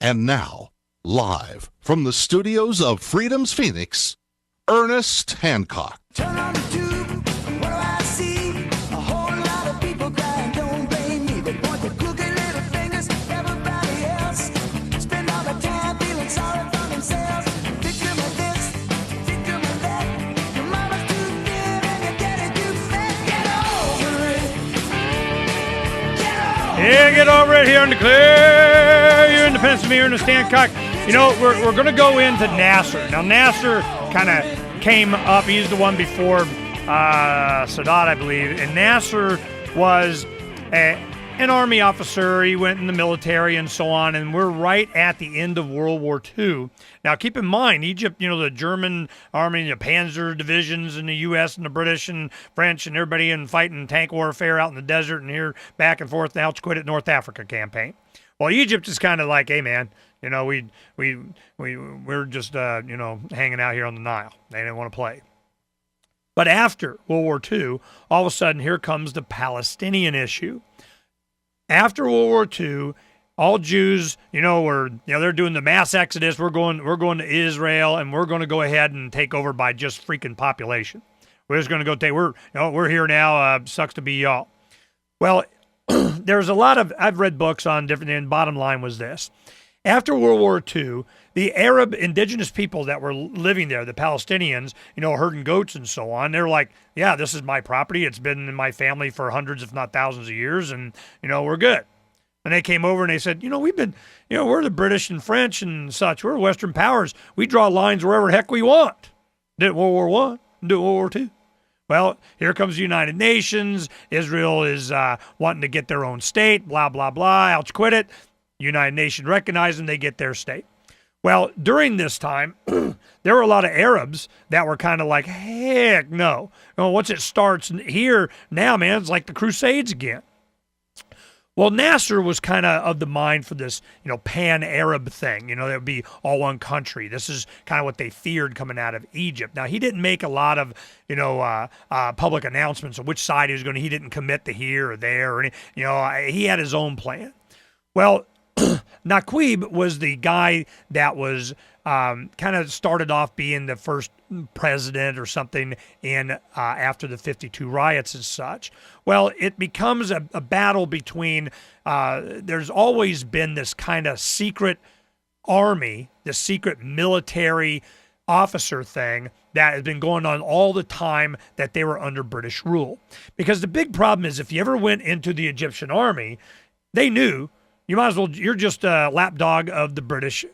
And now, live from the studios of Freedom's Phoenix, Ernest Hancock. Turn on the tube, what do I see? A whole lot of people crying, don't blame me. They point their crooked little fingers at everybody else. Spend all the time feeling sorry for themselves. Victim of this, victim of that. Your mama's too thin and your daddy too fat. Get over it. Get over it. Yeah, get over it here in the clear. You're independent of me, Ernest Hancock. You know, we're going to go into Nasser. Now, Nasser kind of came up. He's the one before Sadat, I believe. And Nasser was an army officer. He went in the military and so on. And we're right at the end of World War II. Now, keep in mind, Egypt, you know, the German army, the Panzer divisions in the U.S. and the British and French and everybody and fighting tank warfare out in the desert and here back and forth. Now it's quit at North Africa campaign. Well, Egypt is kind of like, hey, man, you know, we're just, you know, hanging out here on the Nile. They didn't want to play. But after World War II, all of a sudden, here comes the Palestinian issue. After World War II, all Jews, they're doing the mass exodus. We're going to Israel, and we're going to go ahead and take over by just freaking population. We're just going to go we're here now. Sucks to be y'all. Well, there's a lot of, I've read books on different, and bottom line was this. After World War II, the Arab indigenous people that were living there, the Palestinians, herding goats and so on, they're like, yeah, this is my property. It's been in my family for hundreds, if not thousands of years, and, we're good. And they came over and they said, we've been, we're the British and French and such. We're Western powers. We draw lines wherever the heck we want. Did World War I, did World War II. Well, here comes the United Nations. Israel is wanting to get their own state, blah, blah, blah. Ouch, quit it. United Nations recognize them, they get their state. Well, during this time, there were a lot of Arabs that were kind of like, heck no. Once it starts here, now, man, it's like the Crusades again. Well, Nasser was kind of the mind for this, pan-Arab thing. That would be all one country. This is kind of what they feared coming out of Egypt. Now, he didn't make a lot of, public announcements of which side he was going to. He didn't commit to here or there. Or he had his own plan. Well, Naqib was the guy that was kind of started off being the first president or something in after the 52 riots and such. Well, it becomes a battle between, there's always been this kind of secret army, the secret military officer thing that has been going on all the time that they were under British rule. Because the big problem is if you ever went into the Egyptian army, they knew you might as well, you're just a lapdog of the British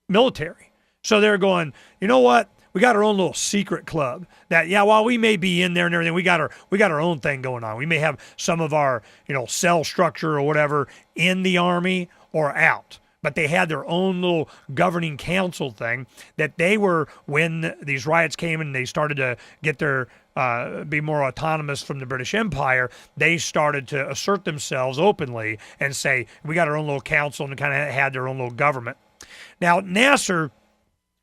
military. So they're going, you know what? We got our own little secret club that, while we may be in there and everything, we got our own thing going on. We may have some of our, cell structure or whatever in the army or out. But they had their own little governing council thing that they were, when these riots came and they started to get their, be more autonomous from the British Empire, they started to assert themselves openly and say, we got our own little council, and kind of had their own little government. Now, Nasser,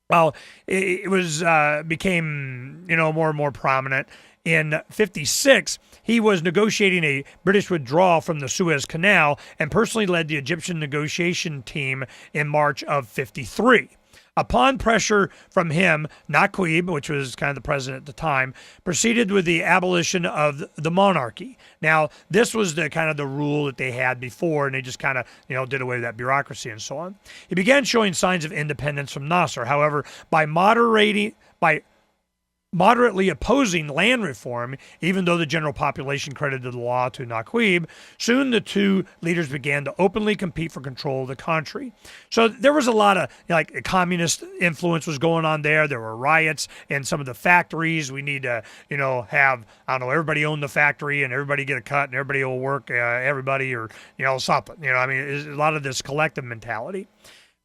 well, it was became, more and more prominent. In 56, he was negotiating a British withdrawal from the Suez Canal and personally led the Egyptian negotiation team in March of 53. Upon pressure from him, Naqib, which was kind of the president at the time, proceeded with the abolition of the monarchy. Now, this was the kind of the rule that they had before, and they just kind of, did away with that bureaucracy and so on. He began showing signs of independence from Nasser. However, by moderately opposing land reform, even though the general population credited the law to Naqib, soon the two leaders began to openly compete for control of the country. So there was a lot of communist influence was going on there. There were riots in some of the factories. We need to, have, everybody own the factory and everybody get a cut and everybody will work, everybody or, something. It's a lot of this collective mentality.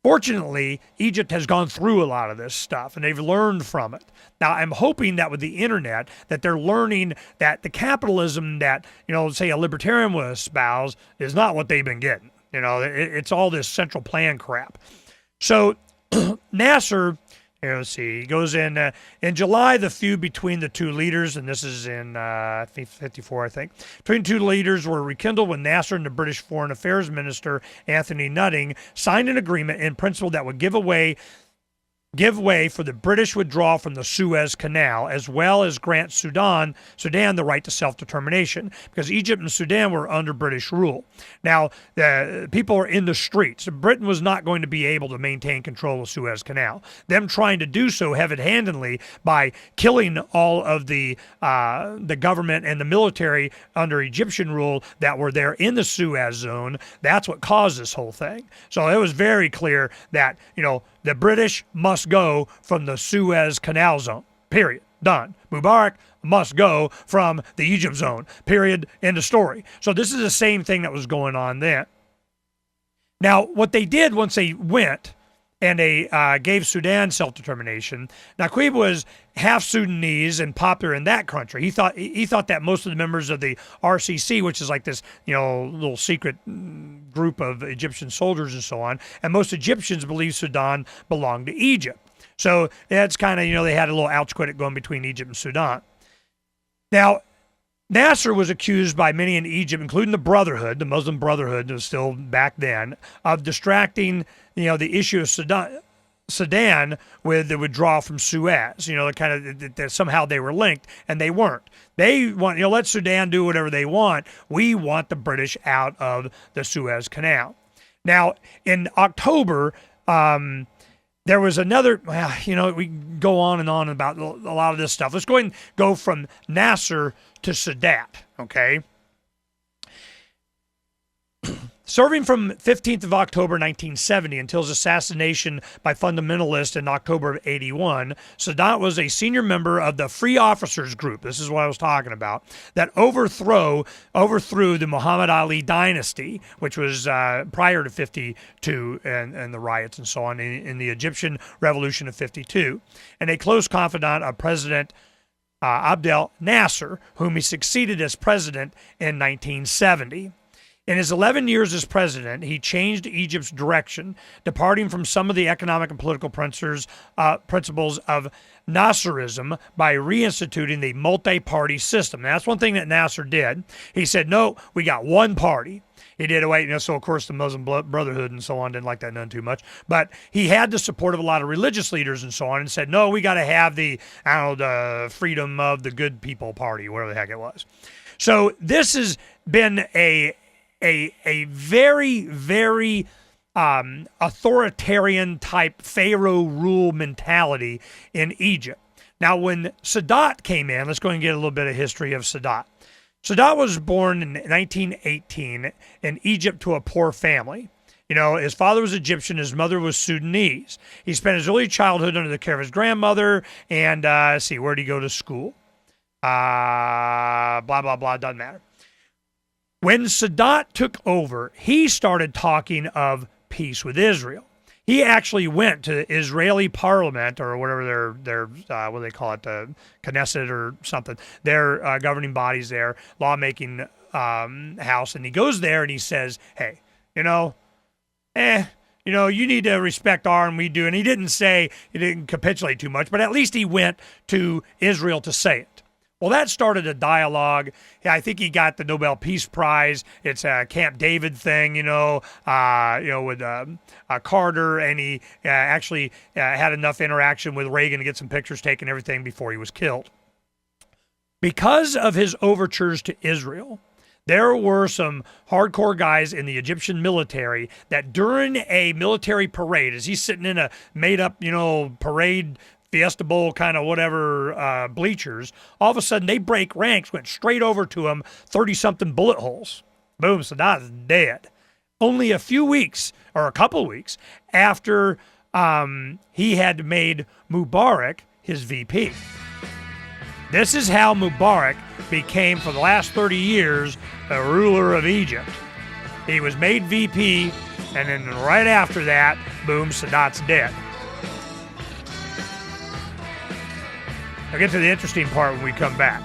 Fortunately, Egypt has gone through a lot of this stuff, and they've learned from it. Now, I'm hoping that with the internet, that they're learning that the capitalism that, say a libertarian would espouse is not what they've been getting. It's all this central plan crap. So Nasser, Here, let's see. He goes in July, the feud between the two leaders, and this is in 54, I think. Between two leaders were rekindled when Nasser and the British Foreign Affairs Minister, Anthony Nutting, signed an agreement in principle that would give way for the British withdrawal from the Suez Canal, as well as grant Sudan the right to self-determination, because Egypt and Sudan were under British rule. Now, the people are in the streets. Britain was not going to be able to maintain control of the Suez Canal. Them trying to do so heavy-handedly by killing all of the government and the military under Egyptian rule that were there in the Suez zone, that's what caused this whole thing. So it was very clear that, the British must go from the Suez Canal zone, period, done. Mubarak must go from the Egypt zone, period, end of story. So this is the same thing that was going on then. Now, what they did once they went and they gave Sudan self-determination, Naqib was half Sudanese and popular in that country. He thought that most of the members of the RCC, which is like this, little secret group of Egyptian soldiers and so on, and most Egyptians believe Sudan belonged to Egypt. So that's kind of, they had a little ouch quit going between Egypt and Sudan. Now, Nasser was accused by many in Egypt, including the Brotherhood, the Muslim Brotherhood that was still back then, of distracting, the issue of Sudan with the withdrawal from Suez. That somehow they were linked, and they weren't. They want, let Sudan do whatever they want. We want the British out of the Suez Canal. Now, in October, there was another, we go on and on about a lot of this stuff. Let's go from Nasser to Sadat, okay? Serving from 15th of October 1970 until his assassination by fundamentalists in October of 81, Sadat was a senior member of the Free Officers Group, this is what I was talking about, that overthrew the Muhammad Ali dynasty, which was prior to 52 and the riots and so on in the Egyptian Revolution of 52, and a close confidant of President Abdel Nasser, whom he succeeded as president in 1970. In his 11 years as president, he changed Egypt's direction, departing from some of the economic and political principles of Nasserism by reinstituting the multi-party system. Now, that's one thing that Nasser did. He said, no, we got one party. He did away, so of course the Muslim Brotherhood and so on didn't like that none too much. But he had the support of a lot of religious leaders and so on, and said, no, we got to have the freedom of the good people party, whatever the heck it was. So this has been a very, very authoritarian type Pharaoh rule mentality in Egypt. Now, when Sadat came in, let's go and get a little bit of history of Sadat. Sadat was born in 1918 in Egypt to a poor family. His father was Egyptian, his mother was Sudanese. He spent his early childhood under the care of his grandmother, and where did he go to school? Blah, blah, blah, doesn't matter. When Sadat took over, he started talking of peace with Israel. He actually went to the Israeli parliament, or whatever their what do they call it, the Knesset or something, their governing bodies there, lawmaking house, and he goes there and he says, hey, you need to respect our and we do. And he didn't capitulate too much, but at least he went to Israel to say it. Well, that started a dialogue. I think he got the Nobel Peace Prize. It's a Camp David thing, with Carter, and he actually had enough interaction with Reagan to get some pictures taken and everything before he was killed. Because of his overtures to Israel, there were some hardcore guys in the Egyptian military that during a military parade, as he's sitting in a made-up, parade Fiesta Bowl kind of whatever bleachers, all of a sudden they break ranks, went straight over to him, 30-something bullet holes. Boom, Sadat is dead. Only a few weeks, or a couple weeks, after he had made Mubarak his VP. This is how Mubarak became, for the last 30 years, the ruler of Egypt. He was made VP, and then right after that, boom, Sadat's dead. I'll get to the interesting part when we come back.